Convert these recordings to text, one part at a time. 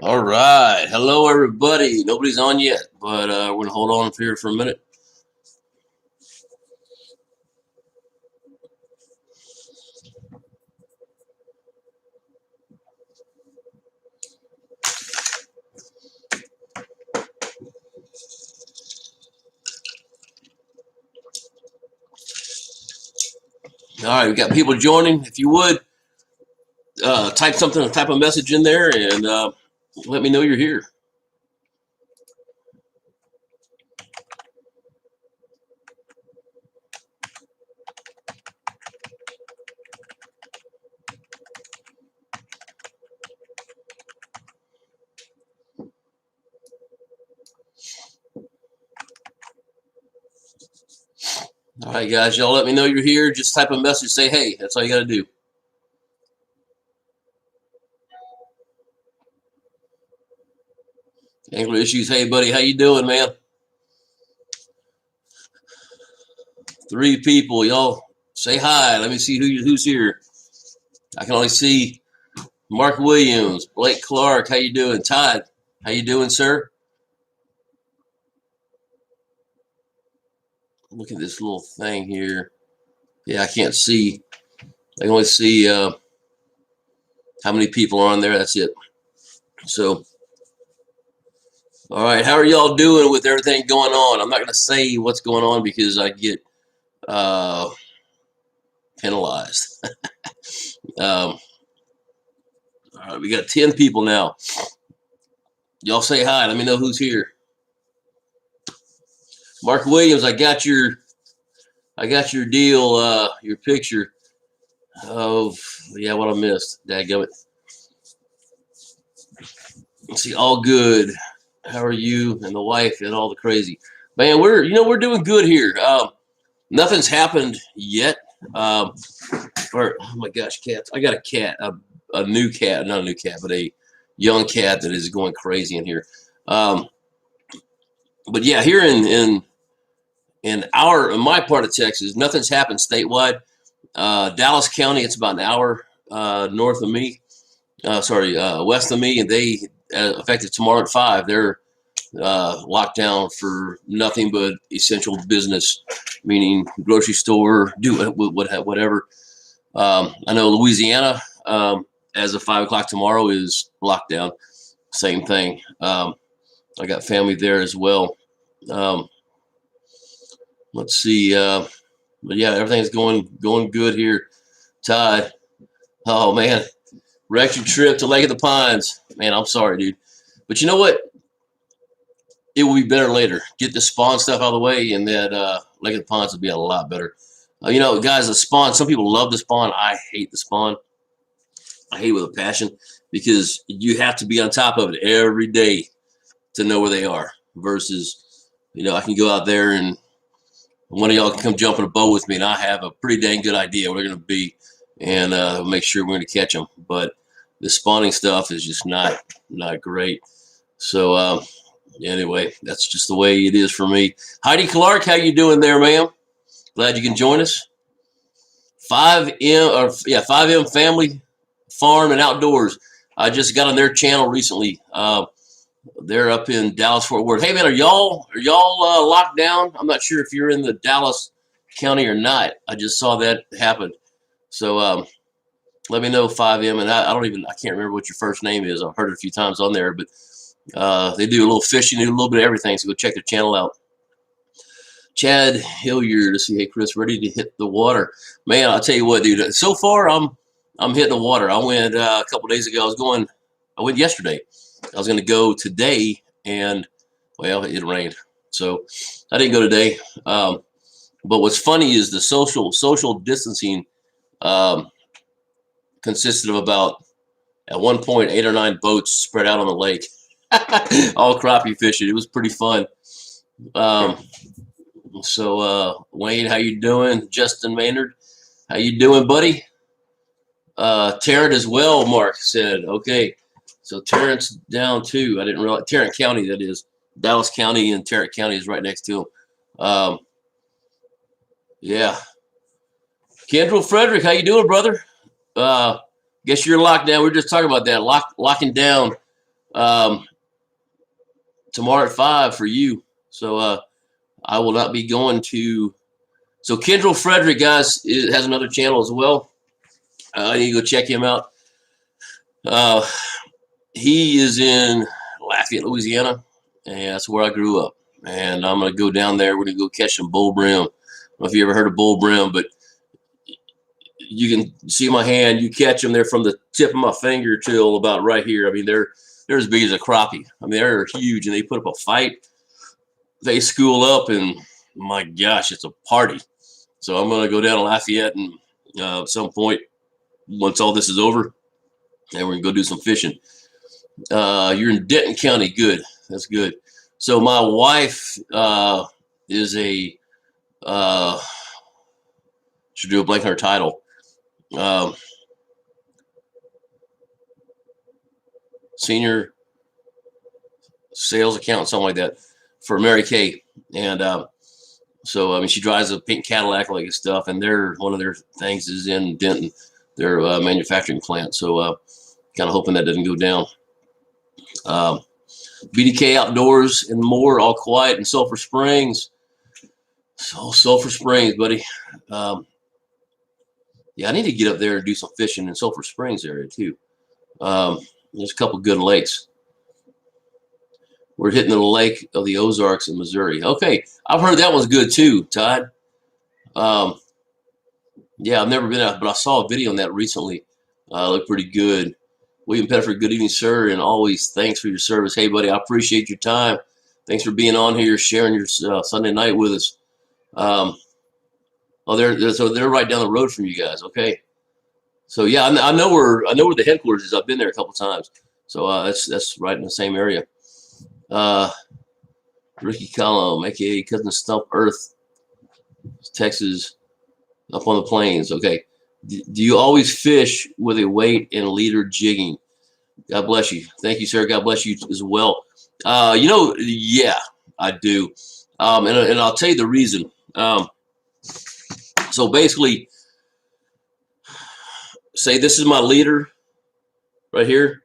All right. Hello, everybody. Nobody's on yet, but we're going to hold on here for a minute. All right. We got people joining. If you would, type something, type a message in there, and let me know you're here. All right, guys, y'all let me know you're here. Just type a message, say hey. That's all you got to do. Angler Issues, hey, buddy, how you doing, man? 3 people, y'all say hi. Let me see who's here. I can only see Mark Williams, Blake Clark, how you doing? Todd, how you doing, sir? Look at this little thing here. Yeah, I can't see. I can only see how many people are on there. That's it. So, all right. How are y'all doing with everything going on? I'm not going to say what's going on because I get penalized. All right, we got 10 people now. Y'all say hi. Let me know who's here. Mark Williams, I got your deal, your picture of, yeah, what I missed. Dadgummit. Let's see, all good. How are you and the wife and all the crazy? Man, we're doing good here. Nothing's happened yet. Oh my gosh, cats. I got a cat, a new cat, not a new cat, but a young cat that is going crazy in here. But yeah, here in my part of Texas, nothing's happened statewide. Dallas County, it's about an hour north of me. West of me, and they effective tomorrow at 5. They're locked down for nothing but essential business, meaning grocery store, do whatever. I know Louisiana, as of 5 o'clock tomorrow, is locked down. Same thing. I got family there as well. Let's see. But yeah, everything's going good here. Todd, oh man, wrecked your trip to Lake of the Pines. Man, I'm sorry, dude. But you know what? It will be better later. Get the spawn stuff out of the way, and then Lake of the Pines will be a lot better. You know, guys, the spawn, some people love the spawn. I hate the spawn. I hate it with a passion because you have to be on top of it every day to know where they are versus, you know, I can go out there and one of y'all can come jump in a boat with me, and I have a pretty dang good idea where they're going to be and make sure we're going to catch them. But the spawning stuff is just not great. So anyway, that's just the way it is for me. Heidi Clark, how you doing there, ma'am? Glad you can join us. 5M Family Farm and Outdoors. I just got on their channel recently. They're up in Dallas Fort Worth. Hey man, are y'all locked down? I'm not sure if you're in the Dallas County or not. I just saw that happen. So let me know, 5M. And I can't remember what your first name is. I've heard it a few times on there, but they do a little fishing, do a little bit of everything. So go check their channel out. Chad Hilliard, let's see, hey Chris, ready to hit the water? Man, I'll tell you what, dude. So far, I'm hitting the water. I went a couple days ago. I went yesterday. I was going to go today, and well, it rained, so I didn't go today. But what's funny is the social distancing consisted of about at one point 8 or 9 boats spread out on the lake, all crappie fishing. It was pretty fun. So Wayne, how you doing? Justin Maynard, how you doing, buddy? Tarrant as well, Mark said. Okay, so Tarrant's down too. I didn't realize Tarrant County, that is. Dallas County and Tarrant County is right next to him. Yeah. Kendall Frederick, how you doing, brother? Guess you're locked down. We were just talking about that, locking down tomorrow at 5 for you. So I will not be going to. So Kendall Frederick, guys, has another channel as well. I need to go check him out. He is in Lafayette, Louisiana, and that's where I grew up. And I'm going to go down there. We're going to go catch some bull brim. I don't know if you ever heard of bull brim, but you can see my hand. You catch them. They're from the tip of my finger till about right here. I mean, they're as big as a crappie. I mean, they're huge, and they put up a fight. They school up, and my gosh, it's a party. So I'm going to go down to Lafayette and at some point, once all this is over, and we're going to go do some fishing. You're in Denton County. Good. That's good. So my wife is a, should do a blank on her title. Senior sales accountant, something like that, for Mary Kay. And so, I mean, she drives a pink Cadillac like this stuff, and one of their things is in Denton, their manufacturing plant. So kind of hoping that doesn't go down. BDK Outdoors and more, all quiet in Sulphur Springs. So Sulphur Springs, buddy. Yeah, I need to get up there and do some fishing in Sulphur Springs area too. There's a couple good lakes. We're hitting the lake of the Ozarks in Missouri. Okay, I've heard that one's good too, Todd. Yeah, I've never been out, but I saw a video on that recently. Looked pretty good. William Pettiford, good evening, sir, and always thanks for your service. Hey, buddy, I appreciate your time. Thanks for being on here, sharing your Sunday night with us. Oh, they're right down the road from you guys. Okay, so yeah, I know where the headquarters is. I've been there a couple times, so that's right in the same area. Ricky Collum, aka Cousin Stump Earth, Texas, up on the plains. Okay, do you always fish with a weight and leader jigging? God bless you. Thank you, sir. God bless you as well. Yeah, I do. And I'll tell you the reason. So basically, say this is my leader right here,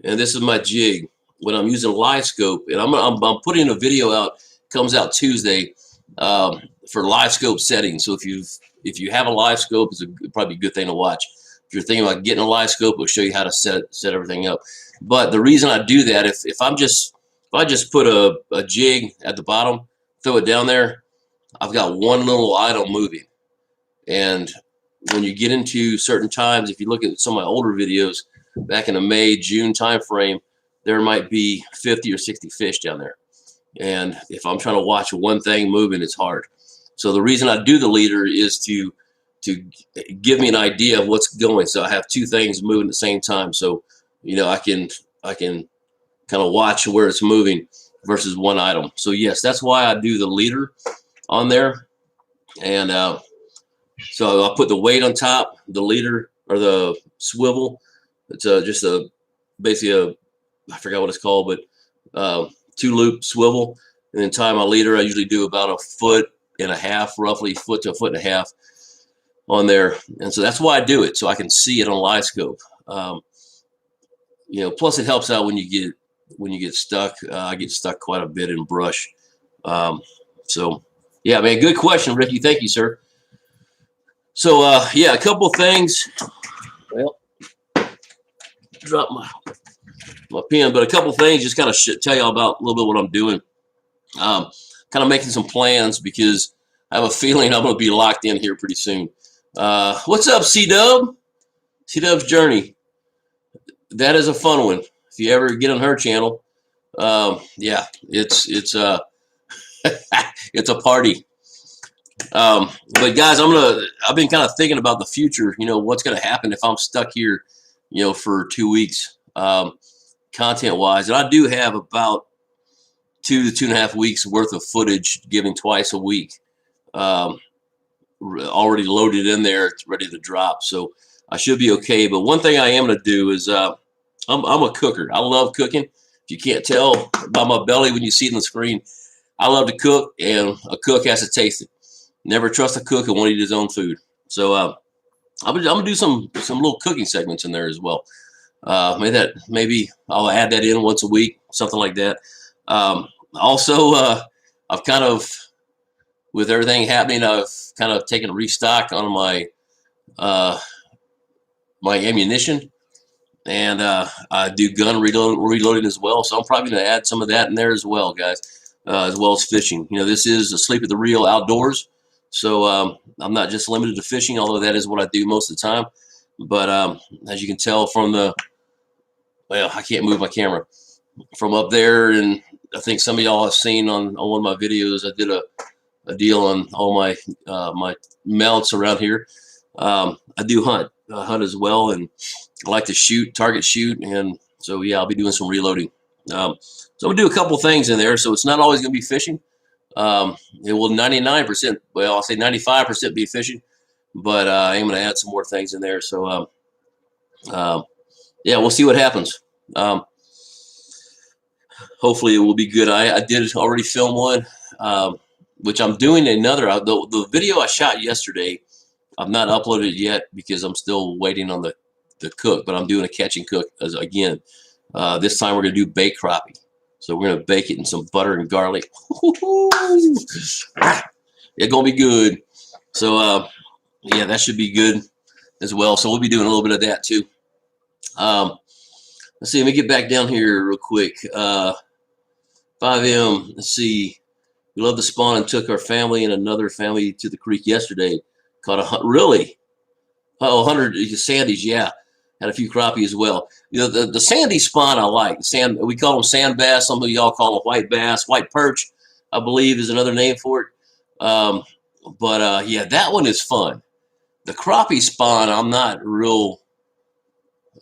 and this is my jig. When I'm using Livescope, and I'm putting a video out, comes out Tuesday for Livescope settings. So if you have a Livescope, it's probably a good thing to watch. If you're thinking about getting a Livescope, it'll show you how to set everything up. But the reason I do that, if I just put a jig at the bottom, throw it down there, I've got one little idle moving. And when you get into certain times, if you look at some of my older videos back in the May, June time frame, there might be 50 or 60 fish down there. And if I'm trying to watch one thing moving, it's hard. So the reason I do the leader is to give me an idea of what's going. So I have two things moving at the same time. So, I can kind of watch where it's moving versus one item. So yes, that's why I do the leader on there. And so I'll put the weight on top, the leader or the swivel. It's just basically I forgot what it's called, but 2-loop swivel, and then tie my leader. I usually do about 1.5 feet, roughly foot to 1.5 feet on there, and so that's why I do it, so I can see it on Livescope. Plus it helps out when you get stuck. I get stuck quite a bit in brush. So yeah, man, good question, Ricky. Thank you, sir. So yeah, a couple things. Well, drop my pen, but a couple things just kind of tell y'all about a little bit what I'm doing. Kind of making some plans because I have a feeling I'm going to be locked in here pretty soon. What's up, C-Dub? C-Dub's Journey. That is a fun one. If you ever get on her channel, yeah, it's it's a party. But guys, I've been kind of thinking about the future, what's going to happen if I'm stuck here, for 2 weeks, content wise. And I do have about 2 to 2.5 weeks worth of footage given twice a week, already loaded in there. It's ready to drop. So I should be okay. But one thing I am going to do is, I'm a cooker. I love cooking. If you can't tell by my belly when you see it on the screen, I love to cook, and a cook has to taste it. Never trust a cook who won't eat his own food. So I'm gonna do some little cooking segments in there as well. Maybe I'll add that in once a week, something like that. Also, I've kind of, with everything happening, I've kind of taken a restock on my my ammunition, and I do gun reloading as well. So I'm probably going to add some of that in there as well, guys, as well as fishing. You know, this is a sleep at the reel outdoors, so I'm not just limited to fishing, although that is what I do most of the time. But as you can tell from well, I can't move my camera from up there, and I think some of y'all have seen on one of my videos, I did a deal on all my my mounts around here. I do hunt as well, and I like to target shoot, and so yeah, I'll be doing some reloading. So I'm gonna do a couple things in there, so it's not always gonna be fishing. It will 99%, well, I'll say 95% be fishing, but I am gonna add some more things in there. So yeah, we'll see what happens. Hopefully it will be good. I did already film one, which I'm doing another. The video I shot yesterday, I've not uploaded it yet because I'm still waiting on the cook, but I'm doing a catch and cook again. This time we're going to do baked crappie. So we're going to bake it in some butter and garlic. It's going to be good. So yeah, that should be good as well. So we'll be doing a little bit of that too. Let's see, let me get back down here real quick. 5M, let's see. We love the spawn and took our family and another family to the creek yesterday. Caught really? Oh, 100 sandies, yeah. Had a few crappie as well. You know, the sandy spawn I like. We call them sand bass. Some of y'all call them white bass. White perch, I believe, is another name for it. Yeah, that one is fun. The crappie spawn, I'm not real,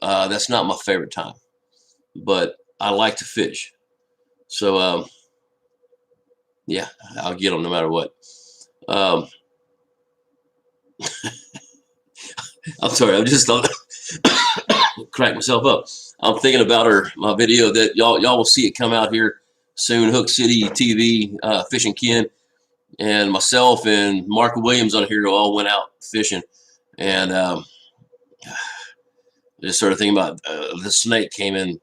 that's not my favorite time. But I like to fish. So, yeah, I'll get them no matter what. I'm sorry, I'm just crack myself up. I'm thinking about my video that y'all will see it come out here soon. Hook City TV, Fishing Ken, and myself and Mark Williams on here all went out fishing, and I just started thinking about the snake came in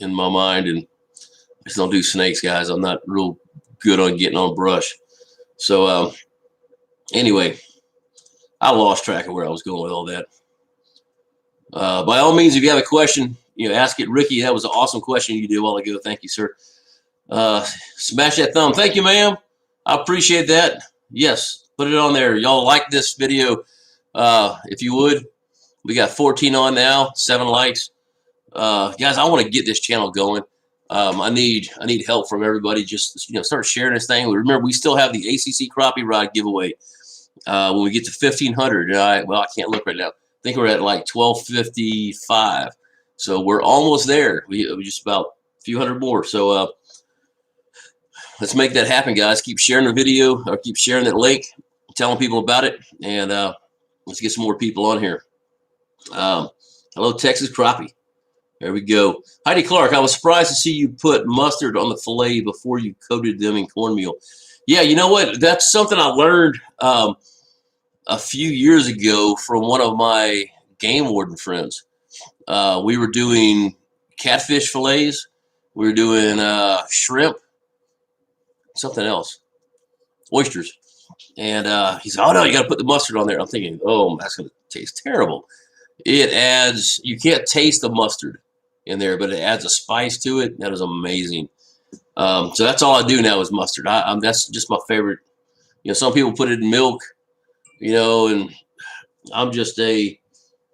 my mind, and I just don't do snakes, guys. I'm not real good on getting on brush. So anyway, I lost track of where I was going with all that. By all means, if you have a question, ask it. Ricky, that was an awesome question you did a while ago. Thank you, sir. Smash that thumb. Thank you, ma'am. I appreciate that. Yes, put it on there. Y'all like this video, if you would. We got 14 on now, 7 likes. Guys, I want to get this channel going. I need help from everybody. Just start sharing this thing. Remember, we still have the ACC crappie rod giveaway. When we get to 1,500, I can't look right now. I think we're at like 1,255. So we're almost there. We just about a few hundred more. So let's make that happen, guys. Keep sharing the video, or keep sharing that link, telling people about it, and let's get some more people on here. Hello, Texas crappie. There we go. Heidi Clark, I was surprised to see you put mustard on the fillet before you coated them in cornmeal. Yeah, you know what? That's something I learned a few years ago from one of my game warden friends. We were doing catfish fillets. We were doing shrimp, something else, oysters. And he said, "Oh no, you got to put the mustard on there." I'm thinking, "Oh, that's going to taste terrible." It adds, you can't taste the mustard in there, but it adds a spice to it. That is amazing. So that's all I do now is mustard. That's just my favorite. Some people put it in milk, and I'm just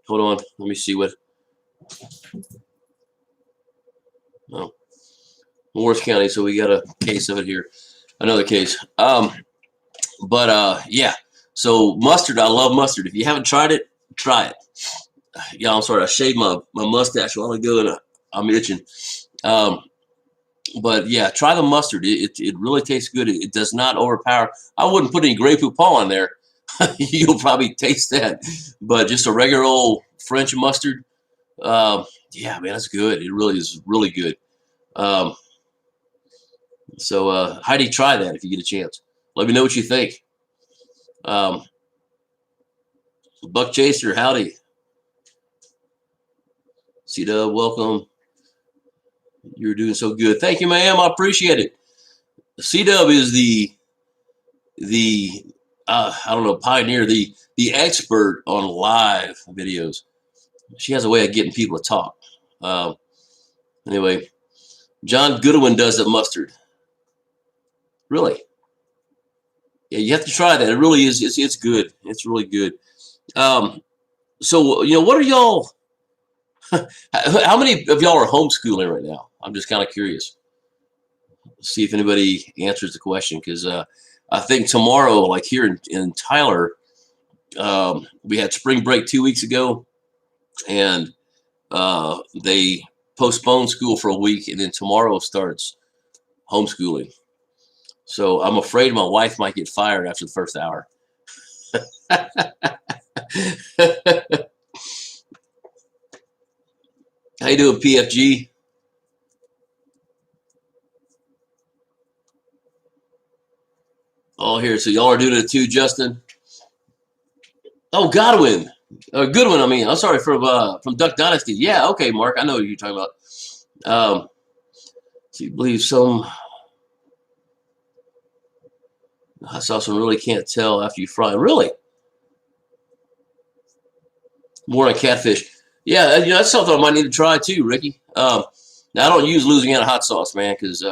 hold on, let me see what. Oh, Morris County, so we got a case of it here. Another case. Yeah, so mustard, I love mustard. If you haven't tried it, try it. Yeah, I'm sorry, I shaved my mustache a while ago and I'm itching. But yeah, try the mustard. It really tastes good. It does not overpower. I wouldn't put any Grey Poupon on there. You'll probably taste that. But just a regular old French mustard, yeah, man, that's good. It really is really good. So Heidi, try that if you get a chance. Let me know what you think. Buck Chaser, howdy. C-Dub, welcome. You're doing so good. Thank you, ma'am. I appreciate it. C-Dub is the I don't know, pioneer, the expert on live videos. She has a way of getting people to talk. Anyway, John Goodwin does the mustard. Really? Yeah, you have to try that. It really is. It's good. It's really good. So, you know, what are y'all? How many of y'all are homeschooling right now? I'm just kind of curious. See if anybody answers the question, because I think tomorrow, like here in Tyler, we had spring break 2 weeks ago, and they postponed school for a week, and then tomorrow starts homeschooling. So I'm afraid my wife might get fired after the first hour. How you doing, PFG? All here. So y'all are doing it too, Justin? Oh, Godwin. Goodwin, I mean. I'm sorry, from Duck Dynasty. Yeah, okay, Mark. I know what you're talking about. So you believe some... I saw some really can't tell after you fry. Really? More like catfish. Yeah, you know, that's something I might need to try too, Ricky. Now, I don't use Louisiana hot sauce, man, because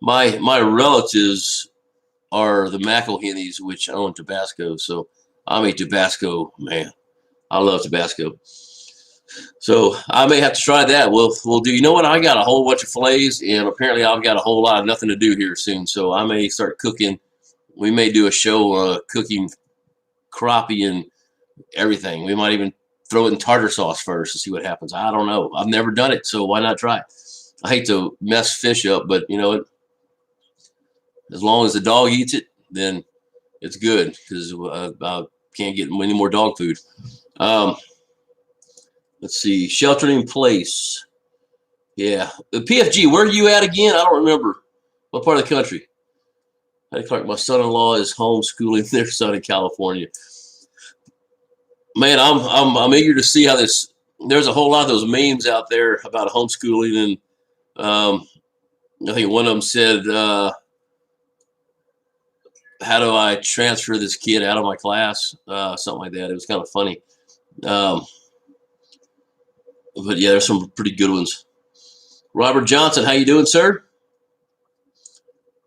my relatives are the McElhennys, which own Tabasco. So I'm a Tabasco man. I love Tabasco. So I may have to try that. We'll do. You know what? I got a whole bunch of fillets, and apparently I've got a whole lot of nothing to do here soon. So I may start cooking. We may do a show cooking crappie and everything. We might even throw it in tartar sauce first to see what happens. I don't know. I've never done it, so why not try it? I hate to mess fish up, but you know, as long as the dog eats it, then it's good, because I can't get any more dog food. Let's see, sheltering in place. Yeah, the PFG. Where are you at again? I don't remember. What part of the country? Hey, Clark, my son-in-law is homeschooling their son in California. Man, I'm eager to see how this. There's a whole lot of those memes out there about homeschooling, and I think one of them said, "How do I transfer this kid out of my class?" Something like that. It was kind of funny. But yeah, there's some pretty good ones. Robert Johnson, how you doing, sir?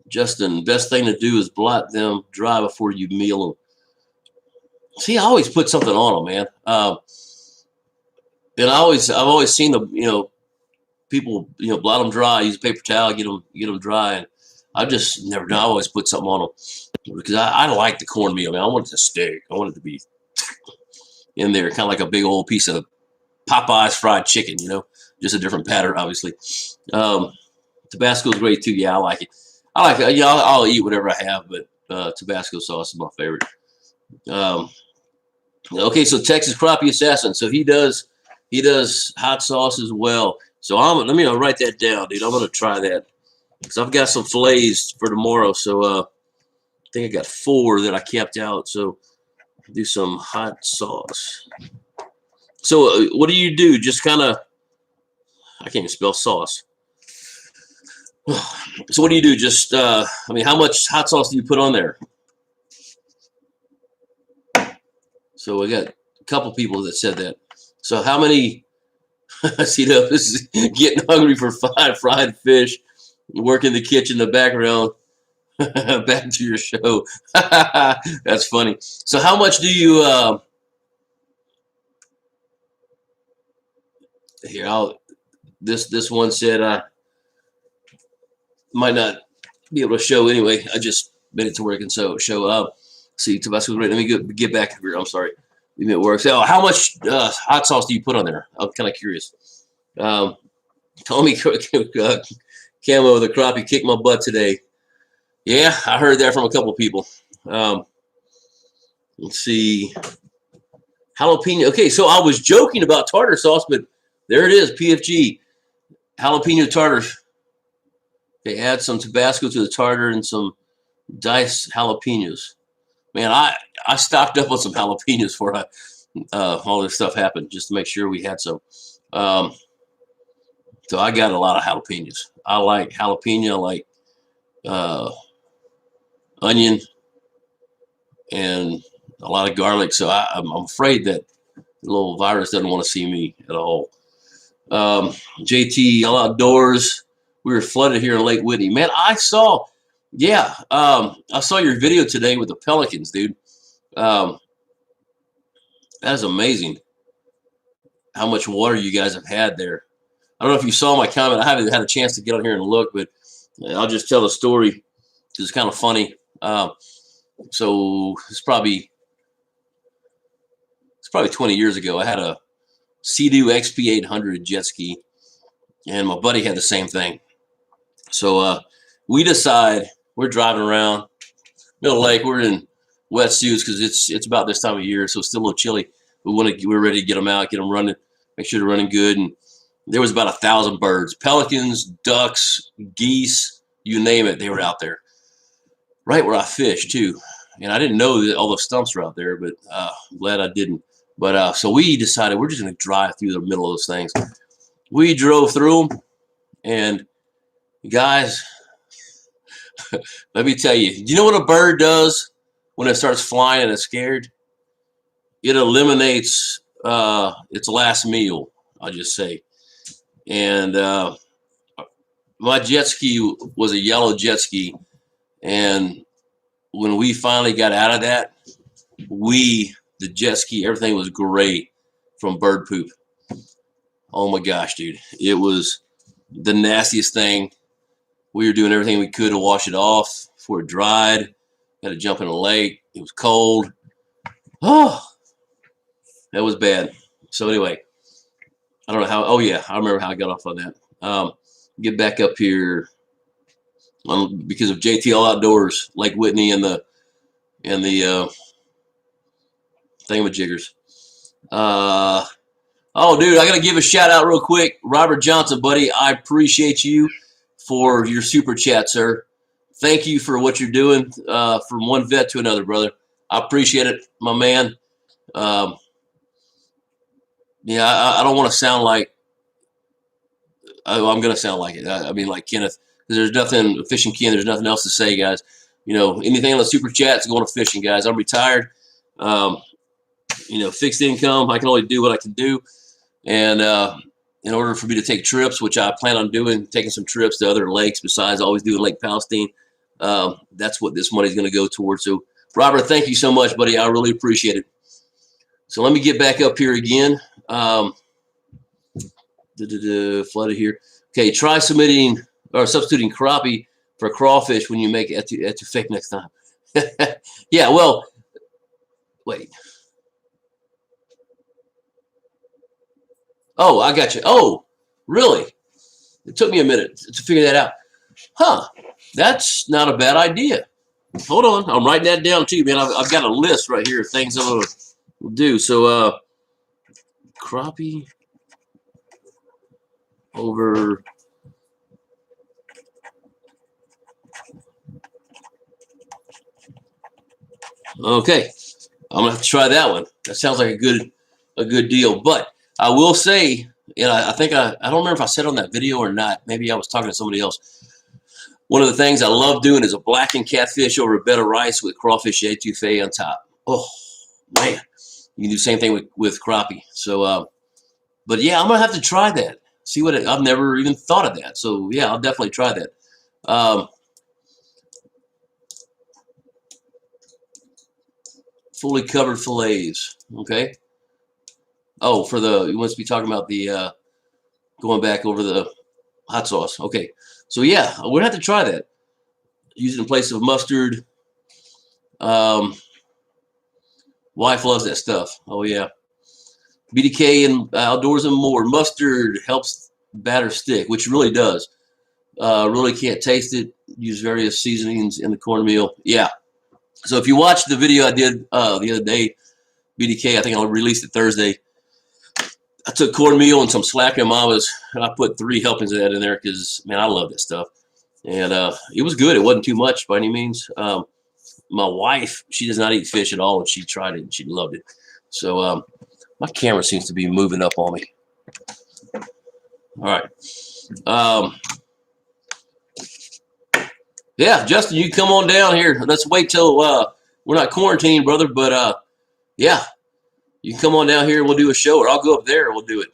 Justin, best thing to do is blot them dry before you meal them. See, I always put something on them, man. And I've always seen the people blot them dry, use a paper towel, get them dry, and I've just never done. I always put something on them because I like the cornmeal, man. I want it to stick. I want it to be in there, kind of like a big old piece of Popeye's fried chicken, just a different pattern, obviously. Tabasco's great too. Yeah, I like it. I like it. I'll eat whatever I have, but Tabasco sauce is my favorite. Okay, so Texas Crappie Assassin. So he does hot sauce as well. So let me write that down, dude. I'm gonna try that because I've got some fillets for tomorrow. So I think I got 4 that I kept out. So I'll do some hot sauce. So what do you do? Just kind of, I can't even spell sauce. So what do you do? Just, how much hot sauce do you put on there? So we got a couple people that said that. So how many, this is getting hungry for fried fish, work in the kitchen in the background. Back to your show. That's funny. So how much do you, here, this one said I might not be able to show anyway. I just made it to work and so show up. See, Tabasco's ready. Let me get back here. I'm sorry. It works. So how much hot sauce do you put on there? I'm kind of curious. Tommy Camo, the crappie kicked my butt today. Yeah, I heard that from a couple of people. Let's see. Jalapeno. Okay, so I was joking about tartar sauce, but there it is, PFG. Jalapeno tartar. Okay, add some Tabasco to the tartar and some diced jalapenos. Man, I stocked up on some jalapenos before all this stuff happened, just to make sure we had some. So I got a lot of jalapenos. I like jalapeno, I like onion, and a lot of garlic. So I'm afraid that the little virus doesn't want to see me at all. JT, all outdoors. We were flooded here in Lake Whitney. Man, I saw your video today with the pelicans, dude. That is amazing how much water you guys have had there. I don't know if you saw my comment. I haven't had a chance to get on here and look, but I'll just tell the story because it's kind of funny. So it's probably 20 years ago. I had a Sea-Doo XP 800 jet ski, and my buddy had the same thing. So we decide we're driving around middle of the lake. We're in wetsuits because it's about this time of year, so it's still a little chilly. We're ready to get them out, get them running, make sure they're running good. And there was about 1,000 birds, pelicans, ducks, geese, you name it. They were out there, right where I fished too. And I didn't know that all those stumps were out there, but I'm glad I didn't. But so we decided we're just going to drive through the middle of those things. We drove through them, and guys, let me tell you, you know what a bird does when it starts flying and it's scared? It eliminates its last meal, I'll just say. And my jet ski was a yellow jet ski, and when we finally got out of that, the jet ski, everything was gray from bird poop. Oh my gosh, dude. It was the nastiest thing. We were doing everything we could to wash it off before it dried. Had to jump in the lake. It was cold. Oh, that was bad. So anyway, I don't know how. Oh yeah, I remember how I got off on that. Get back up here because of JT All Outdoors, Lake Whitney, and the thingamajiggers. Oh, dude, I got to give a shout out real quick. Robert Johnson, buddy, I appreciate you for your super chat, sir. Thank you for what you're doing from one vet to another, brother. I appreciate it, my man. Yeah, I don't want to sound like I'm going to sound like it. I mean, like Kenneth, because there's nothing, Fishing Ken, there's nothing else to say, guys. You know, anything on the super chat is going to fishing, guys. I'm retired. You know, fixed income. I can only do what I can do. And in order for me to take trips, which I plan on doing, taking some trips to other lakes besides always doing Lake Palestine, that's what this money is going to go towards. So, Robert, thank you so much, buddy. I really appreciate it. So let me get back up here again. Flooded here. Okay, try submitting or substituting crappie for crawfish when you make etouffee next time. Yeah, well, wait. Oh, I got you. Oh, really? It took me a minute to figure that out. Huh, that's not a bad idea. Hold on, I'm writing that down too, man. I've got a list right here of things I'm going to do. So, crappie over okay. I'm gonna have to try that one. That sounds like a good deal. But I will say, and I think I don't remember if I said on that video or not. Maybe I was talking to somebody else. One of the things I love doing is a blackened catfish over a bed of rice with crawfish etouffee on top. Oh man, you can do the same thing with crappie. So, but yeah, I'm gonna have to try that. See what I've never even thought of that. So yeah, I'll definitely try that. Fully covered fillets. Okay. Oh, you must be talking about the going back over the hot sauce. Okay. So yeah, we'll have to try that. Use it in place of mustard. Wife loves that stuff. Oh yeah. BDK and outdoors and more. Mustard helps batter stick, which really does. Really can't taste it. Use various seasonings in the cornmeal. Yeah. So if you watch the video I did the other day, BDK, I think I released it Thursday. I took cornmeal and some slack and mamas, and I put 3 helpings of that in there because, man, I love that stuff. And it was good. It wasn't too much by any means. My wife, she does not eat fish at all, and she tried it, and she loved it. So my camera seems to be moving up on me. All right. Yeah, Justin, you come on down here. Let's wait till we're not quarantined, brother. But yeah, you can come on down here and we'll do a show, or I'll go up there and we'll do it.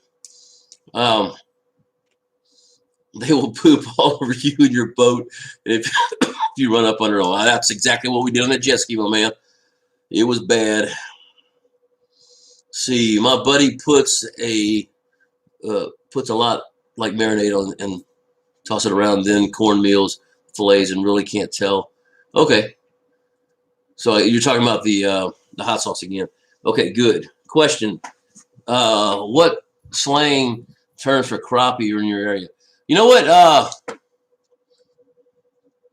They will poop all over you and your boat if you run up under them. That's exactly what we did on that jet ski, my man. It was bad. See, my buddy puts a lot like marinade on and toss it around, then cornmeals, fillets, and really can't tell. Okay, so you're talking about the hot sauce again. Okay, good question. What slang terms for crappie are in your area? You know what?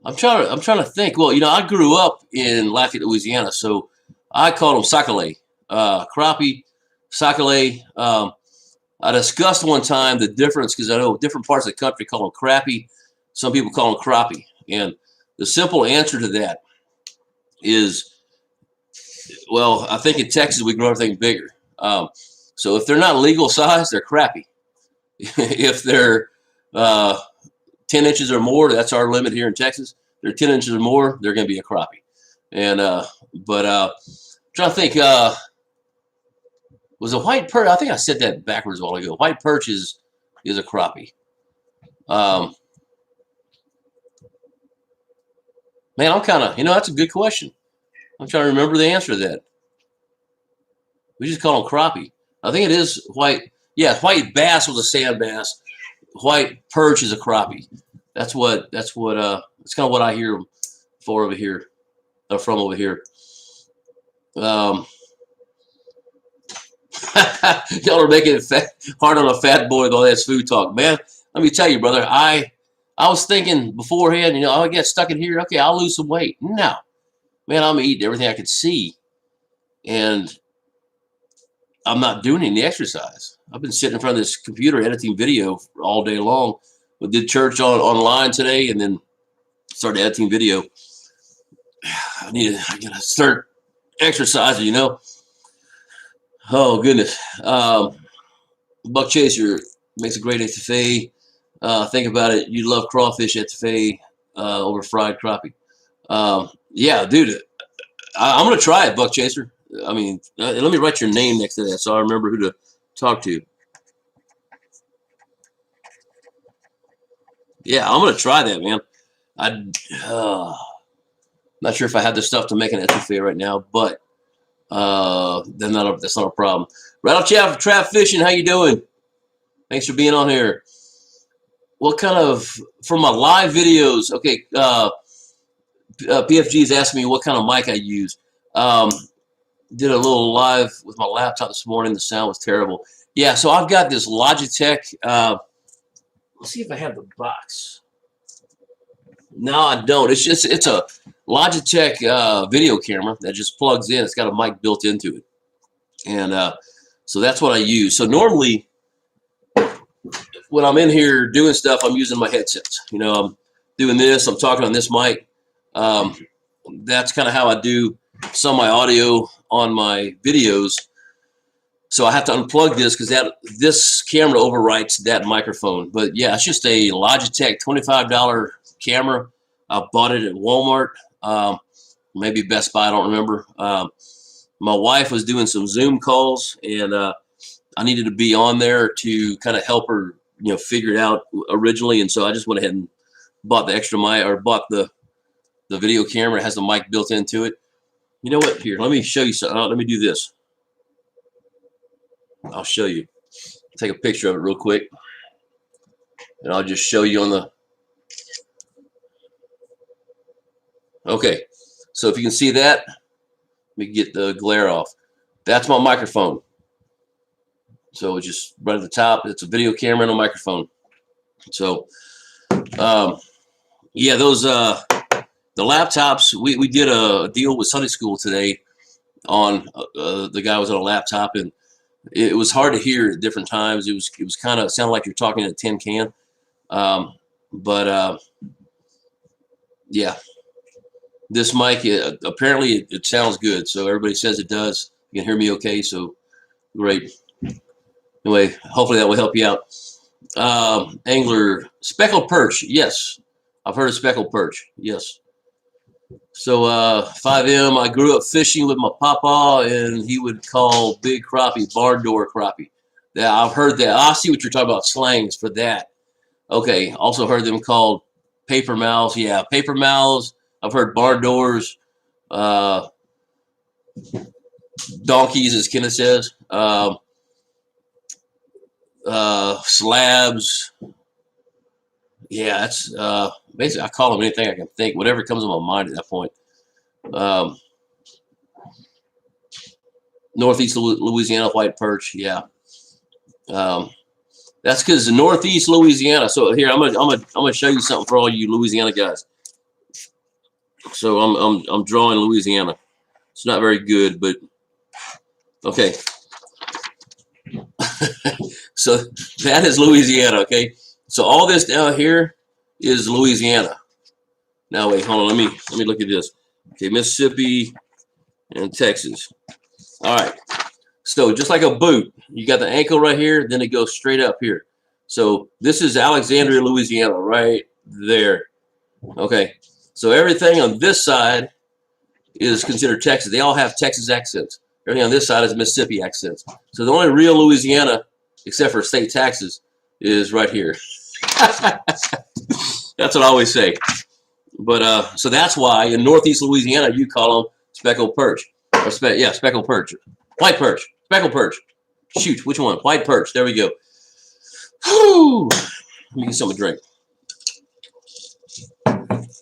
I'm trying to think. Well, you know, I grew up in Lafayette, Louisiana, so I called them sac-a-lait, crappie, sac-a-lait. I discussed one time the difference because I know different parts of the country call them crappie. Some people call them crappie, and the simple answer to that is, well, I think in Texas we grow everything bigger. So if they're not legal size, they're crappie. If they're 10 inches or more, that's our limit here in Texas. They're 10 inches or more, they're going to be a crappie. And trying to think, was a white perch? I think I said that backwards a while ago. White perch is a crappie. Man, I'm kind of, that's a good question. I'm trying to remember the answer to that. We just call them crappie. I think it is white. Yeah, white bass was a sand bass. White perch is a crappie. That's kind of what I hear from over here. Y'all are making it hard on a fat boy with all that food talk, man. Let me tell you, brother. I was thinking beforehand, I get stuck in here. Okay, I'll lose some weight. No, man, I'm eating everything I could see, and I'm not doing any exercise. I've been sitting in front of this computer editing video all day long. We did church online today, and then started editing video. I gotta start exercising, Oh goodness. Buck Chaser makes a great etouffee. Think about it. You love crawfish etouffee over fried crappie. Yeah, dude. I'm gonna try it, Buck Chaser. I mean, let me write your name next to that so I remember who to talk to. Yeah, I'm gonna try that, man. I'm not sure if I have the stuff to make an etouffee right now, but that's not a problem. Rattle Chaff Trap Fishing, how you doing? Thanks for being on here. What kind of, for my live videos? Okay, PFG's asked me what kind of mic I use. Did a little live with my laptop this morning. The sound was terrible. Yeah, so I've got this Logitech. Let's see if I have the box. No, I don't. It's a Logitech video camera that just plugs in. It's got a mic built into it, and so that's what I use. So normally, when I'm in here doing stuff, I'm using my headsets. I'm doing this. I'm talking on this mic. That's kind of how I do some of my audio on my videos. So I have to unplug this because this camera overwrites that microphone. But yeah, it's just a Logitech $25 camera. I bought it at Walmart, maybe Best Buy, I don't remember. My wife was doing some Zoom calls, and I needed to be on there to kind of help her, figure it out originally. And so I just went ahead and bought the extra mic, or bought the video camera. It has the mic built into it. You know what? Here, let me show you something. Let me do this. I'll show you. Take a picture of it real quick, and I'll just show you on the. Okay, so if you can see that, let me get the glare off. That's my microphone. So it's just right at the top. It's a video camera and a microphone. So, yeah, those the laptops. We did a deal with Sunday School today on the guy was on a laptop, and it was hard to hear at different times. It was kind of sounded like you're talking in a tin can. Yeah, this mic apparently it sounds good. So everybody says it does. You can hear me okay. So great. Anyway, hopefully that will help you out. Angler, speckled perch. Yes, I've heard of speckled perch. Yes. So 5M, I grew up fishing with my papa, and he would call big crappie barn door crappie. Yeah, I've heard that. I see what you're talking about, slangs for that. Okay, also heard them called paper mouths. Yeah, paper mouths. I've heard barn doors, donkeys, as Kenneth says, slabs. Yeah, that's basically, I call them anything I can think, whatever comes to my mind at that point. Northeast Louisiana white perch. Yeah. That's because the Northeast Louisiana. So here, I'm gonna show you something for all you Louisiana guys. So I'm drawing Louisiana. It's not very good, but okay. So that is Louisiana. Okay. So all this down here is Louisiana. Now wait, hold on. Let me look at this. Okay, Mississippi and Texas. All right. So just like a boot, you got the ankle right here, then it goes straight up here. So this is Alexandria, Louisiana, right there. Okay. So everything on this side is considered Texas. They all have Texas accents. Everything on this side is Mississippi accents. So the only real Louisiana, except for state taxes, is right here. That's what I always say. But so that's why in Northeast Louisiana you call them speckled perch, or speckled perch, white perch, speckled perch. Shoot, which one? White perch. There we go. Whew. Let me get something to drink.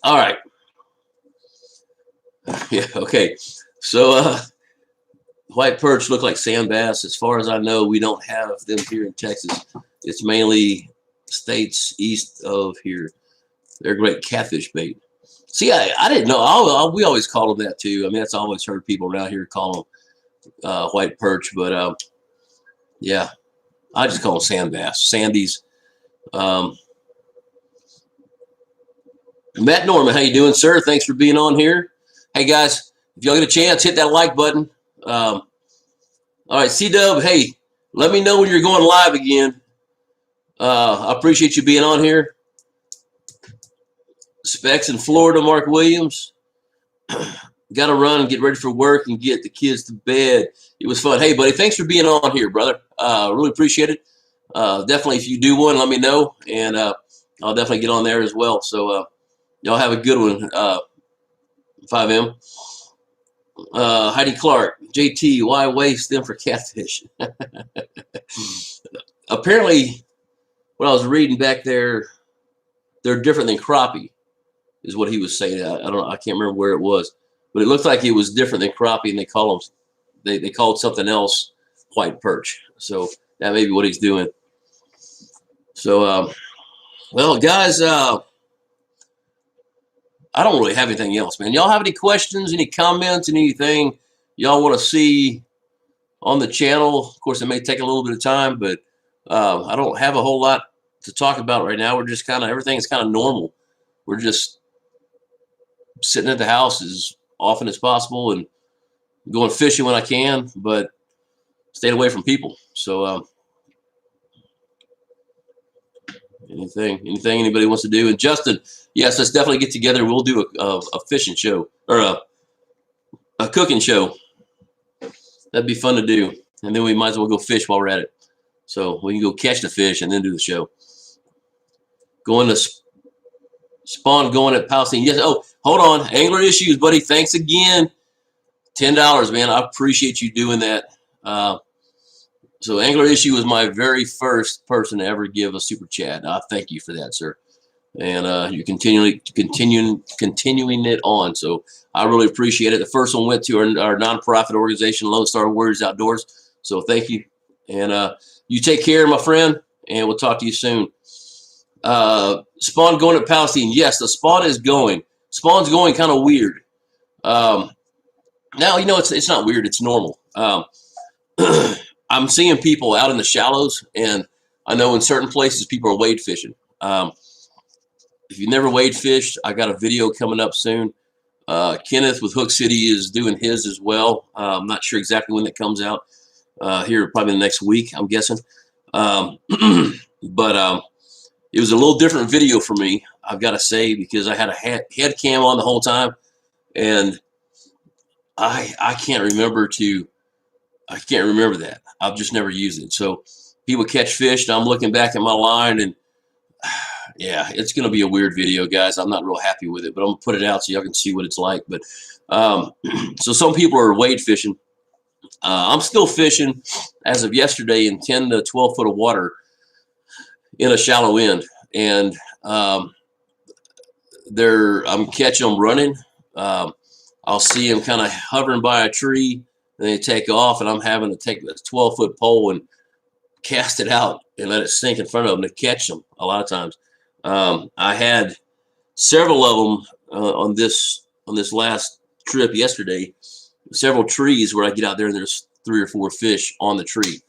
All right. Yeah. Okay. So white perch look like sand bass. As far as I know, we don't have them here in Texas. It's mainly states east of here. They're great catfish bait. See, I didn't know. We always call them that too. I mean, that's always heard people around here call them white perch, but yeah, I just call them sand bass, sandies. Matt Norman, how you doing, sir? Thanks for being on here. Hey guys, if y'all get a chance, hit that like button. All right, C-Dub, hey, let me know when you're going live again. I appreciate you being on here. Specs in Florida, Mark Williams. Got to run and get ready for work and get the kids to bed. It was fun. Hey, buddy, thanks for being on here, brother. Really appreciate it. Definitely, if you do one, let me know, and I'll definitely get on there as well. So y'all have a good one, 5M. Heidi Clark, JT, why waste them for catfish? Apparently, what I was reading back there, they're different than crappie, is what he was saying. I can't remember where it was, but it looked like it was different than crappie, and they call them, they called something else white perch. So that may be what he's doing. So, well, guys, I don't really have anything else, man. Y'all have any questions, any comments, anything y'all want to see on the channel? Of course, it may take a little bit of time, but I don't have a whole lot to talk about right now. We're just kind of, everything is kind of normal. We're just sitting at the house as often as possible and going fishing when I can, but staying away from people. So anything anybody wants to do. And Justin, yes, let's definitely get together. We'll do a fishing show, or a cooking show. That'd be fun to do. And then we might as well go fish while we're at it. So we can go catch the fish and then do the show. Going to spawn going at Palestine. Yes. Oh, hold on. Angler Issues, buddy. Thanks again. $10, man. I appreciate you doing that. So Angler Issue was my very first person to ever give a super chat. I thank you for that, sir. And you're continuing it on. So I really appreciate it. The first one went to our nonprofit organization, Lone Star Warriors Outdoors. So thank you. And you take care, my friend, and we'll talk to you soon. Spawn going to Palestine. Yes, the spawn is going. Spawn's going kind of weird. Now, you know, it's not weird. It's normal. I'm seeing people out in the shallows, and I know in certain places people are wade fishing. If you've never wade fished, I got a video coming up soon. Kenneth with Hook City is doing his as well. I'm not sure exactly when that comes out. Here probably the next week, I'm guessing. But it was a little different video for me, I've got to say, because I had a head cam on the whole time, and I can't remember that. I've just never used it. So people catch fish, and I'm looking back at my line, and yeah, it's going to be a weird video, guys. I'm not real happy with it, but I'm going to put it out so y'all can see what it's like. But so some people are wade fishing. I'm still fishing as of yesterday in 10 to 12 foot of water in a shallow end, and I'm catching them running. I'll see them kind of hovering by a tree, and they take off, and I'm having to take this 12-foot pole and cast it out and let it sink in front of them to catch them a lot of times. I had several of them on this last trip yesterday, several trees where I get out there and there's 3 or 4 fish on the tree.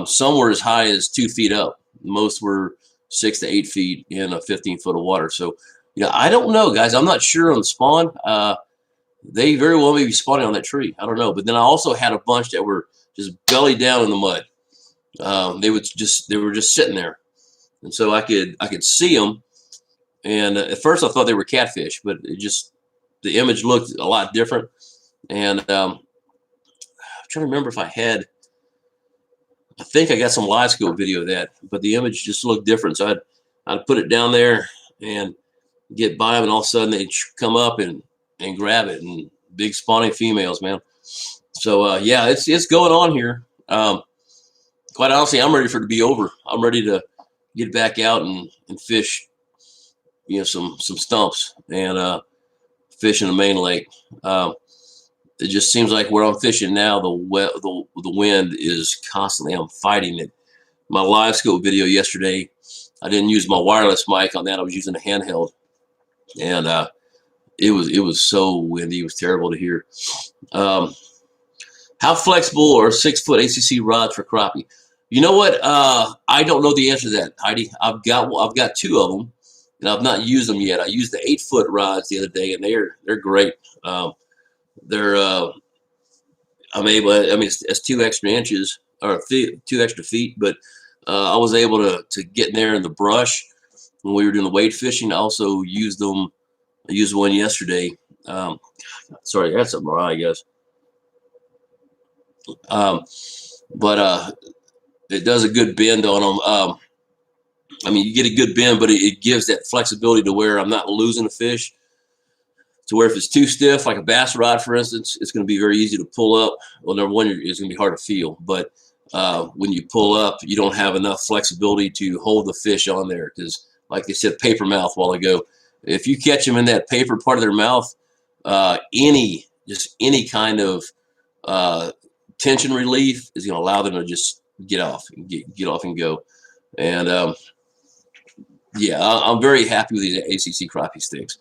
Some were as high as 2 feet up. Most were 6 to 8 feet in a 15 foot of water. So, I don't know, guys. I'm not sure on the spawn. They very well may be spawning on that tree. I don't know. But then I also had a bunch that were just belly down in the mud. They were just sitting there, and so I could see them. And at first I thought they were catfish, but the image looked a lot different. And I'm trying to remember if I think I got some Livescope video of that, but the image just looked different. So I'd put it down there and get by them, and all of a sudden they'd come up and grab it, and big spawning females, man. So yeah, it's going on here. Quite honestly, I'm ready for it to be over. I'm ready to get back out and fish, some stumps and fish in the main lake. It just seems like where I'm fishing now, the wind is constantly. I'm fighting it. My Livescope video yesterday, I didn't use my wireless mic on that. I was using a handheld, and it was so windy. It was terrible to hear. How flexible are 6-foot ACC rods for crappie? You know what? I don't know the answer to that, Heidi. I've got 2 of them, and I've not used them yet. I used the 8-foot rods the other day, and they're great. I'm able. I mean, it's 2 extra inches or 2 extra feet, but I was able to get in there in the brush when we were doing the wade fishing. I also used them. I used one yesterday. Sorry, that's something wrong, I guess. But it does a good bend on them. I mean, you get a good bend, but it gives that flexibility to where I'm not losing a fish. To where if it's too stiff, like a bass rod, for instance, it's going to be very easy to pull up. Well, number one, it's going to be hard to feel. But when you pull up, you don't have enough flexibility to hold the fish on there because, like they said, paper mouth a while ago. If you catch them in that paper part of their mouth, any kind of tension relief is going to allow them to just get off and get off and go. And yeah, I'm very happy with these ACC crappie sticks.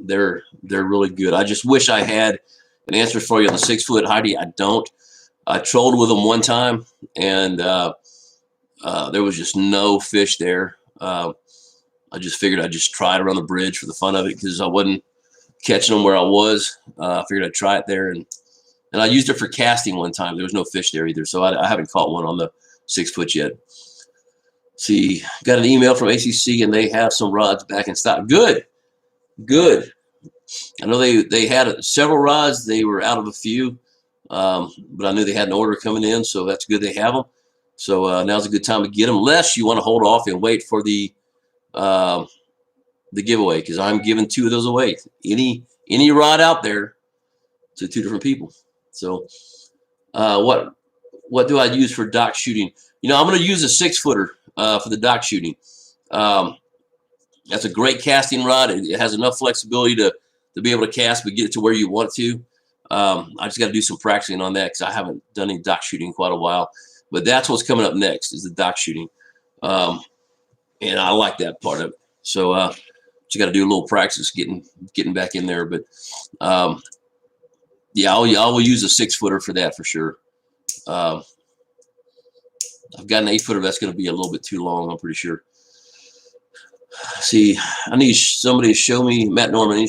They're really good. I just wish I had an answer for you on the 6-foot, Heidi. I don't. I trolled with them one time, and there was just no fish there. I just figured I'd just try it around the bridge for the fun of it because I wasn't catching them where I was. I figured I'd try it there, and I used it for casting one time. There was no fish there either, so I haven't caught one on the 6-foot yet. See, got an email from ACC, and they have some rods back in stock. Good. I know they had several rods. They were out of a few, but I knew they had an order coming in, so that's good they have them. So now's a good time to get them, unless you want to hold off and wait for the giveaway, because I'm giving 2 of those away. Any rod out there to 2 different people. So what do I use for dock shooting? I'm going to use a 6-footer for the dock shooting. That's a great casting rod. It has enough flexibility to be able to cast, but get it to where you want to. I just got to do some practicing on that because I haven't done any dock shooting in quite a while. But that's what's coming up next is the dock shooting. And I like that part of it. So just got to do a little practice getting back in there. But yeah, I will use a 6-footer for that for sure. I've got an 8-footer that's going to be a little bit too long, I'm pretty sure. See, I need somebody to show me, Matt Norman,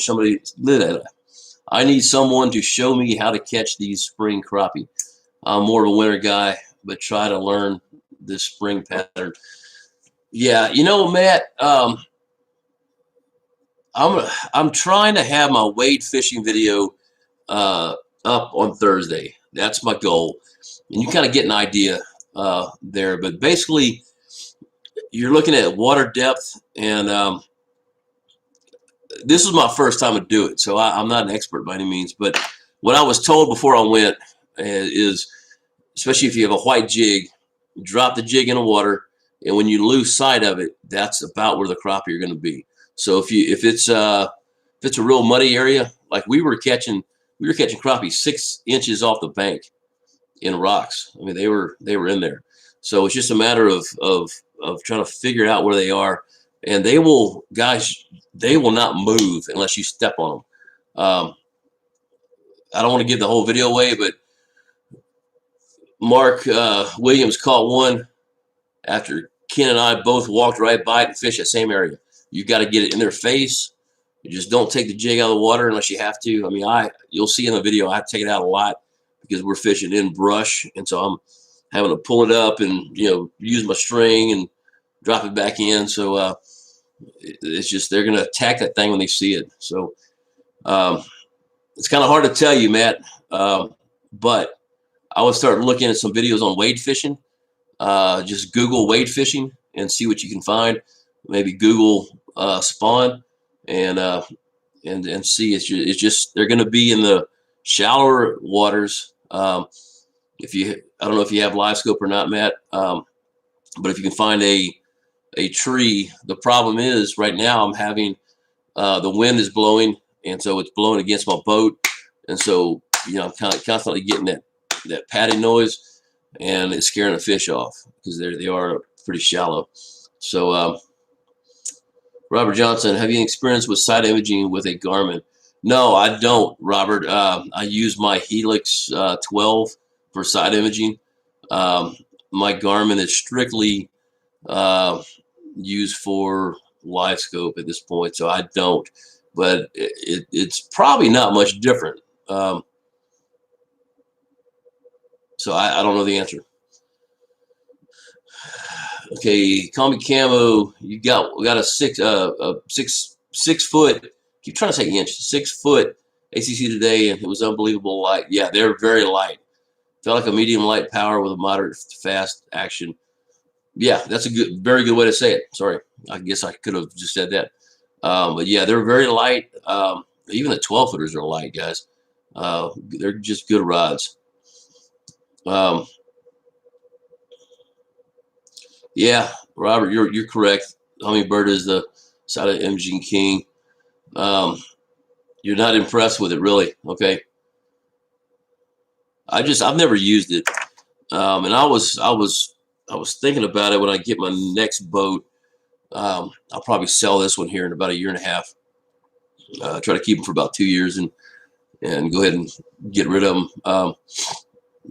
I need someone to show me how to catch these spring crappie. I'm more of a winter guy, but try to learn this spring pattern. Yeah, you know, Matt, I'm trying to have my wade fishing video uh, up on Thursday. That's my goal, and you kind of get an idea there. But basically, you're looking at water depth, and this is my first time to do it, so I'm not an expert by any means. But what I was told before I went is, especially if you have a white jig, you drop the jig in the water, and when you lose sight of it, that's about where the crappie are going to be. So if it's a real muddy area, like we were catching crappie 6 inches off the bank in rocks. I mean, they were in there. So it's just a matter of trying to figure out where they are, and they will, guys, they will not move unless you step on them. I don't want to give the whole video away, but Mark Williams caught one after Ken and I both walked right by it and fished that same area. You got to get it in their face. You just don't take the jig out of the water unless you have to. I mean, you'll see in the video, I take it out a lot because we're fishing in brush, and so I'm having to pull it up and use my string and drop it back in. So it's just they're gonna attack that thing when they see it. So it's kind of hard to tell you, Matt, but I would start looking at some videos on wade fishing. Just Google wade fishing and see what you can find. Maybe Google spawn and see. It's just they're going to be in the shallower waters. I don't know if you have Livescope or not, Matt, but if you can find a tree. The problem is right now I'm having the wind is blowing, and so it's blowing against my boat, and so I'm kind of constantly getting that patty noise, and it's scaring the fish off because they are pretty shallow. So Robert Johnson, have you any experience with side imaging with a Garmin? No, I don't, Robert. I use my Helix 12 for side imaging. My Garmin is strictly used for Livescope at this point, so I don't. But it's probably not much different. So I don't know the answer. Okay, call me Camo. We got a 6 foot. Keep trying to say inch. 6 foot ACC today, and it was unbelievable light. Yeah, they're very light. Felt like a medium light power with a moderate to fast action. Yeah, that's a very good way to say it. Sorry, I guess I could have just said that. But yeah, they're very light. Even the 12 footers are light, guys. They're just good rods. Yeah, Robert, you're correct. Hummingbird is the side of imaging king. You're not impressed with it, really? Okay. I've never used it, and I was thinking about it when I get my next boat. I'll probably sell this one here in about a year and a half. Try to keep them for about 2 years and go ahead and get rid of them,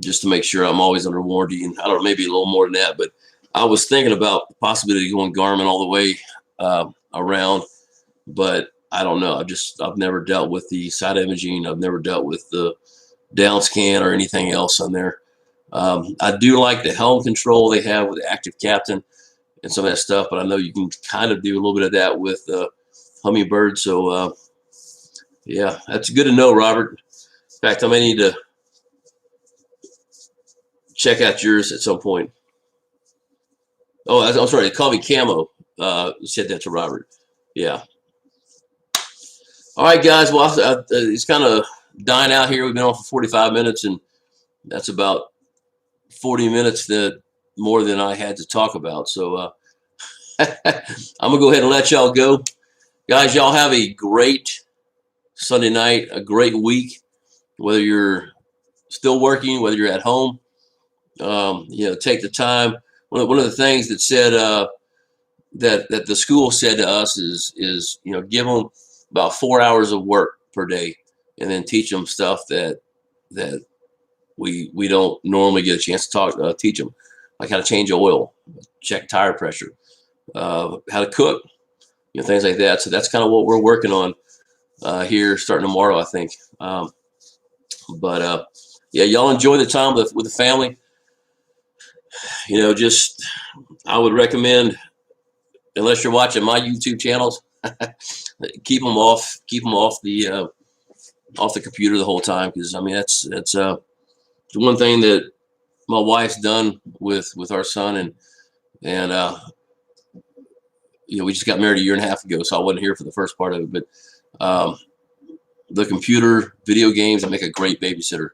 just to make sure I'm always under warranty. And I don't know, maybe a little more than that, but I was thinking about the possibility of going Garmin all the way around, but I don't know. I've never dealt with the side imaging. I've never dealt with the down scan or anything else on there. I do like the helm control they have with the Active Captain and some of that stuff, but I know you can kind of do a little bit of that with Hummingbird. So yeah, that's good to know, Robert. In fact, I may need to check out yours at some point. Oh, I'm sorry. They call me Camo. Said that to Robert. Yeah. All right, guys. Well, it's kind of dying out here. We've been on for 45 minutes, and that's about 40 minutes more than I had to talk about. So I'm going to go ahead and let y'all go. Guys, y'all have a great Sunday night, a great week, whether you're still working, whether you're at home. Take the time. One of the things that said that the school said to us is give them about 4 hours of work per day, and then teach them stuff that we don't normally get a chance to teach them, like how to change oil, check tire pressure, how to cook, things like that. So that's kind of what we're working on here starting tomorrow, I think. Yeah, y'all enjoy the time with the family. I would recommend unless you're watching my YouTube channels, keep them off. Keep them off the computer the whole time, because I mean that's the one thing that my wife's done with our son, and you know, we just got married a year and a half ago, so I wasn't here for the first part of it, but the computer, video games, I make a great babysitter,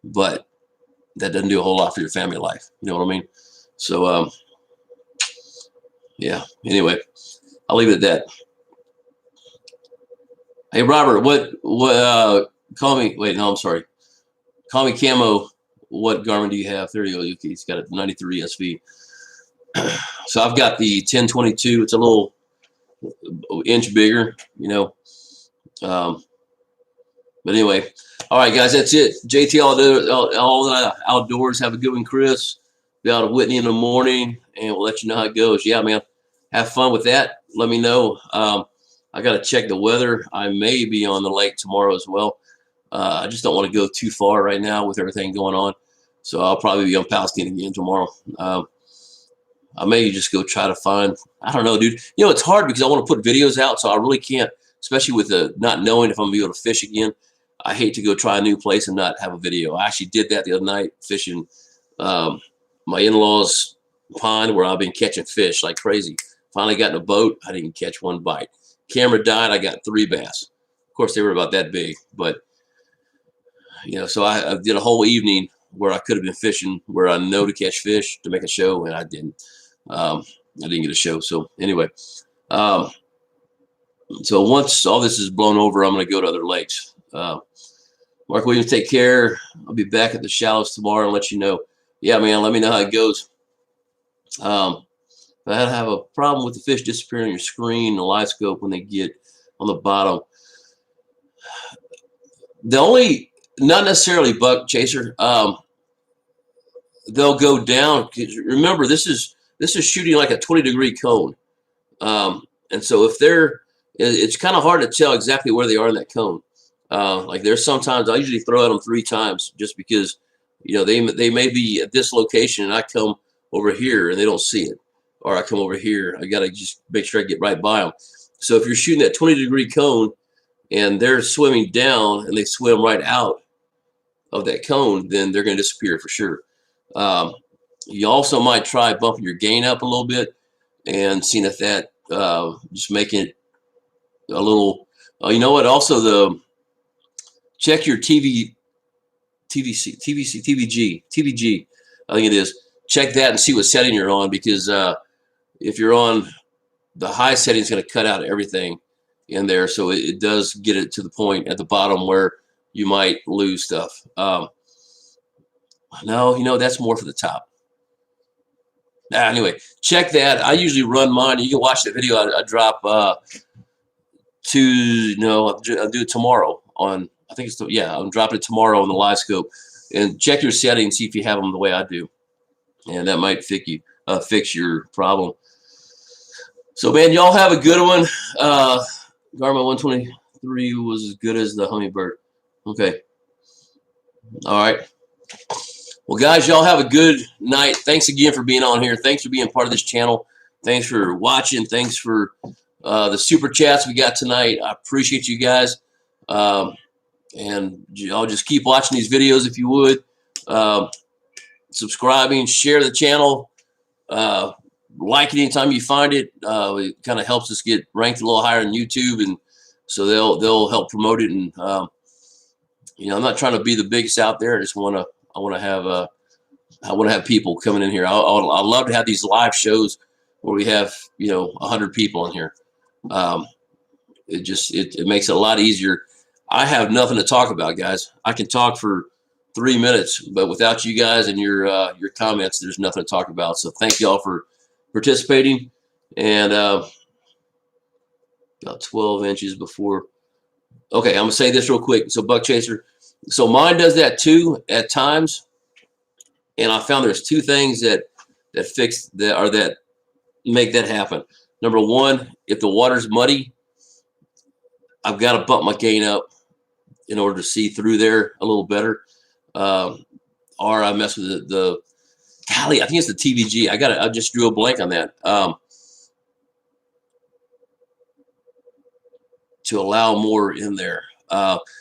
but that doesn't do a whole lot for your family life. You know what I mean? So yeah. Anyway, I'll leave it at that. Hey Robert, what call me? Wait, no, I'm sorry. Call me Camo. What Garmin do you have? There you go. Okay, he's got a 93 SV. So I've got the 1022. It's a little inch bigger, you know. But anyway, all right, guys, that's it. JT all outdoors. Have a good one, Chris. Be out of Whitney in the morning, and we'll let you know how it goes. Yeah, man, have fun with that. Let me know. I got to check the weather. I may be on the lake tomorrow as well. I just don't want to go too far right now with everything going on. So I'll probably be on Palestine again tomorrow. I may just go try to find, I don't know, dude. You know, it's hard because I want to put videos out, so I really can't, especially with the not knowing if I'm going to be able to fish again. I hate to go try a new place and not have a video. I actually did that the other night fishing my in-laws' pond where I've been catching fish like crazy. Finally got in a boat. I didn't catch one bite. Camera died. I got 3 bass. Of course, they were about that big, but you know, so I did a whole evening where I could have been fishing where I know to catch fish to make a show, and I didn't. I didn't get a show. So anyway, so once all this is blown over, I'm going to go to other lakes. Mark Williams, take care. I'll be back at the shallows tomorrow and let you know. Yeah, man, let me know how it goes. I have a problem with the fish disappearing on your screen, the Livescope, when they get on the bottom. The only, not necessarily buck chaser, they'll go down. Remember, this is shooting like a 20-degree cone. And so if they're, it's kind of hard to tell exactly where they are in that cone. Like there's sometimes I usually throw at them 3 times just because, you know, they may be at this location and I come over here and they don't see it, or I come over here. I got to just make sure I get right by them. So if you're shooting that 20-degree cone and they're swimming down and they swim right out of that cone, then they're going to disappear for sure. You also might try bumping your gain up a little bit and seeing if that just making it a little. You know what? Also, check your TVG. I think it is. Check that and see what setting you're on, because if you're on the high setting, it's going to cut out everything in there, so it does get it to the point at the bottom where you might lose stuff. No, you know, that's more for the top. Anyway, check that. I usually run mine. You can watch the video I drop I'll do it tomorrow on, I think it's, I'm dropping it tomorrow on the Livescope. And check your settings, see if you have them the way I do. And that might fix your problem. So, man, y'all have a good one. Garmin 123 was as good as the Hummingbird. Okay. All right. Well, guys, y'all have a good night. Thanks again for being on here. Thanks for being part of this channel. Thanks for watching. Thanks for the super chats we got tonight. I appreciate you guys. And y'all just keep watching these videos if you would. Subscribing, share the channel. Like it anytime you find it. It kind of helps us get ranked a little higher on YouTube, and so they'll help promote it. And you know, I'm not trying to be the biggest out there. I want to have people coming in here. I love to have these live shows where we have, you know, 100 people in here. It makes it a lot easier. I have nothing to talk about, guys. I can talk for 3 minutes, but without you guys and your comments, there's nothing to talk about. So thank y'all for participating. And about 12 inches before. Okay, I'm gonna say this real quick. So buck chaser. So mine does that too at times, and I found there's 2 things that fix that, or that make that happen. Number 1, if the water's muddy, I've got to bump my gain up in order to see through there a little better. Or I mess with the golly, I think it's the TVG. I just drew a blank on that. to allow more in there.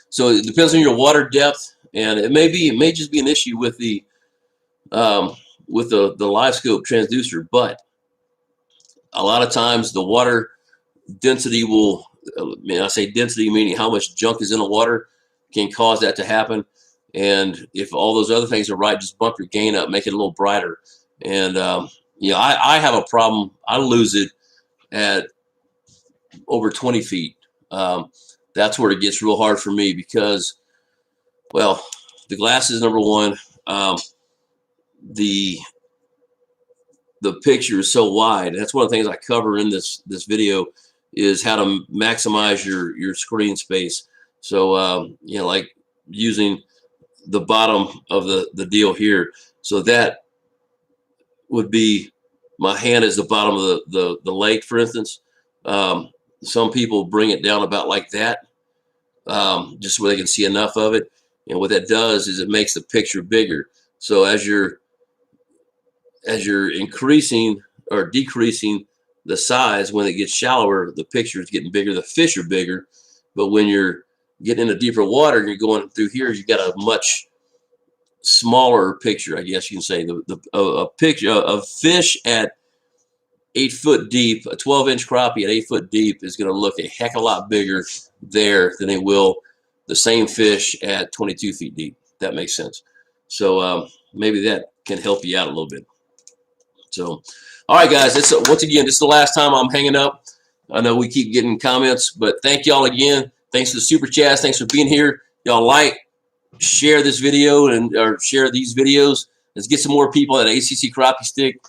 So it depends on your water depth, and it may just be an issue with the Livescope transducer, but a lot of times the water density will, I say density meaning how much junk is in the water, can cause that to happen. And if all those other things are right, just bump your gain up, make it a little brighter. And I have a problem. I lose it at over 20 feet. That's where it gets real hard for me because, well, the glass is number one. The picture is so wide. That's one of the things I cover in this video, is how to maximize your screen space. So like using the bottom of the deal here. So that would be, my hand is the bottom of the lake, for instance. Some people bring it down about like that, just where they can see enough of it. And what that does is it makes the picture bigger. So as you're increasing or decreasing the size, when it gets shallower, the picture is getting bigger, the fish are bigger. But when you're getting into deeper water and you're going through here, you got a much smaller picture, I guess you can say. A picture of fish at 8 foot deep, a 12-inch crappie at 8 foot deep is going to look a heck of a lot bigger there than it will the same fish at 22 feet deep. That makes sense. So maybe that can help you out a little bit. So, all right, guys, once again, this is the last time I'm hanging up. I know we keep getting comments, but thank y'all again. Thanks for the super chats. Thanks for being here. Y'all like, share this video, or share these videos. Let's get some more people at ACC Crappie Stick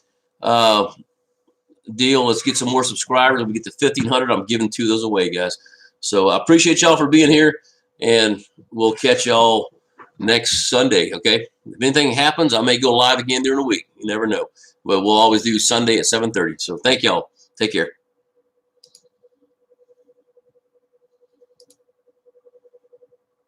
deal. Let's get some more subscribers. When we get to 1,500, I'm giving 2 of those away, guys. So I appreciate y'all for being here, and we'll catch y'all next Sunday, okay? If anything happens, I may go live again during the week. You never know. But we'll always do Sunday at 7:30. So thank y'all. Take care.